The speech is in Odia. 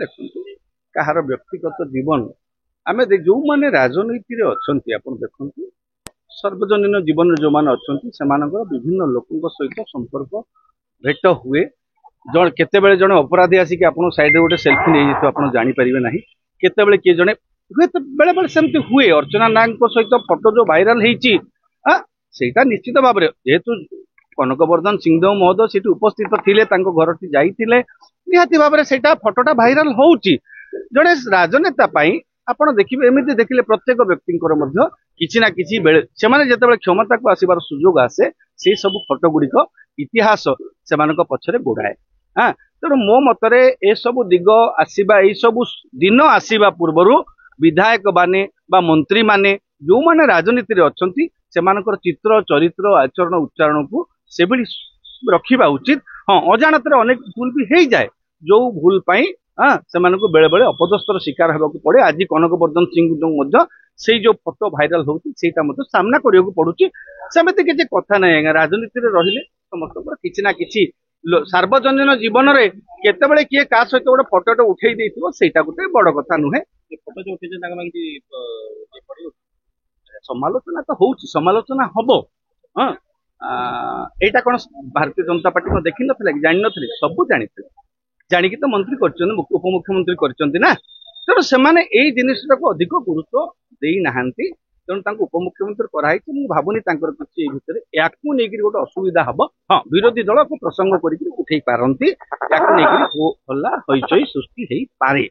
ଦେଖନ୍ତୁ କାହାର ବ୍ୟକ୍ତିଗତ ଜୀବନ ଆମେ ଯୋଉମାନେ ରାଜନୀତିରେ ଅଛନ୍ତି ଆପଣ ଦେଖନ୍ତୁ ସାର୍ବଜନୀନ ଜୀବନରେ ଯୋଉମାନେ ଅଛନ୍ତି ସେମାନଙ୍କର ବିଭିନ୍ନ ଲୋକଙ୍କ ସହିତ ସମ୍ପର୍କ ଭେଟ ହୁଏ। କେତେବେଳେ ଜଣେ ଅପରାଧୀ ଆସିକି ଆପଣ ସାଇଡରେ ଗୋଟେ ସେଲ୍ଫି ନେଇଯାଇଥିବ ଆପଣ ଜାଣିପାରିବେ ନାହିଁ। କେତେବେଳେ କିଏ ଜଣେ ହୁଏ ତ ବେଳେ ବେଳେ ସେମିତି ହୁଏ। ଅର୍ଚ୍ଚନା ନାୟକଙ୍କ ସହିତ ଫଟୋ ଯୋଉ ଭାଇରାଲ ହେଇଛି ସେଇଟା ନିଶ୍ଚିତ ଭାବରେ ଯେହେତୁ କନକବର୍ଦ୍ଧନ ସିଂହଦେଓ ମହୋଦୟ ସେଠି ଉପସ୍ଥିତ ଥିଲେ ତାଙ୍କ ଘରଟି ଯାଇଥିଲେ ନିହାତି ଭାବରେ ସେଇଟା ଫଟୋଟା ଭାଇରାଲ ହଉଛି। ଜଣେ ରାଜନେତା ପାଇଁ ଆପଣ ଦେଖିବେ ଏମିତି ଦେଖିଲେ ପ୍ରତ୍ୟେକ ବ୍ୟକ୍ତିଙ୍କର ମଧ୍ୟ କିଛି ନା କିଛି ବେଳେ ସେମାନେ ଯେତେବେଳେ କ୍ଷମତାକୁ ଆସିବାର ସୁଯୋଗ ଆସେ ସେଇ ସବୁ ଫଟୋ ଗୁଡିକ ଇତିହାସ ସେମାନଙ୍କ ପଛରେ ଗୋଡାଏ। ତେଣୁ ମୋ ମତରେ ଏସବୁ ଦିଗ ଆସିବା ଏଇ ସବୁ ଦିନ ଆସିବା ପୂର୍ବରୁ ବିଧାୟକ ମାନେ ବା ମନ୍ତ୍ରୀ ମାନେ ଯୋଉମାନେ ରାଜନୀତିରେ ଅଛନ୍ତି ସେମାନଙ୍କର ଚିତ୍ର ଚରିତ୍ର ଆଚରଣ ଉଚ୍ଚାରଣକୁ ସେଭଳି ରଖିବା ଉଚିତ। ହଁ ଅଜାଣତରେ ଅନେକ ଭୁଲ ବି ହେଇଯାଏ ଯୋଉ ଭୁଲ ପାଇଁ ସେମାନଙ୍କୁ ବେଳେ ବେଳେ ଅପଦସ୍ଥର ଶିକାର ହେବାକୁ ପଡେ। ଆଜି କନକବର୍ଦ୍ଧନ ସିଂହ ମଧ୍ୟ ସେଇ ଯୋଉ ଫଟୋ ଭାଇରାଲ ହଉଛି ସେଇଟା ମଧ୍ୟ ସାମ୍ନା କରିବାକୁ ପଡୁଛି। ସେମିତି କିଛି କଥା ନାହିଁ ଆଜ୍ଞା ରାଜନୀତିରେ ରହିଲେ ସମସ୍ତଙ୍କର କିଛି ନା କିଛି ସାର୍ବଜନୀନ ଜୀବନରେ କେତେବେଳେ କିଏ କାହା ସହିତ ଗୋଟେ ଫଟୋଟେ ଉଠେଇ ଦେଇଥିବ ସେଇଟା ଗୋଟେ ବଡ କଥା ନୁହେଁ। ଫଟୋ ଯୋଉ ଉଠେଇছে ତାଙ୍କ ପାଇଁ ସମାଲୋଚନା ତ ହଉଛି ସମାଲୋଚନା ହବ। ଏଇଟା କଣ ଭାରତୀୟ ଜନତା ପାର୍ଟି କଣ ଦେଖିନଥିଲା କି ଜାଣିନଥିଲେ ସବୁ ଜାଣିଥିଲେ ଜାଣିକି ତ ମନ୍ତ୍ରୀ କରିଛନ୍ତି ଉପମୁଖ୍ୟମନ୍ତ୍ରୀ କରିଛନ୍ତି ନା। ତେଣୁ ସେମାନେ ଏଇ ଜିନିଷଟାକୁ ଅଧିକ ଗୁରୁତ୍ୱ ଦେଇନାହାନ୍ତି। ତେଣୁ ତାଙ୍କୁ ଉପମୁଖ୍ୟମନ୍ତ୍ରୀ କରାହେଇଛି। ମୁଁ ଭାବୁନି ତାଙ୍କର କିଛି ଏଇ ଭିତରେ ୟାକୁ ନେଇକରି ଗୋଟେ ଅସୁବିଧା ହବ। ହଁ ବିରୋଧୀ ଦଳକୁ ପ୍ରସଙ୍ଗ କରିକି ଉଠେଇ ପାରନ୍ତି ୟାକୁ ନେଇକରି ହଲ୍ଲା ହଇଚଇ ସୃଷ୍ଟି ହେଇପାରେ।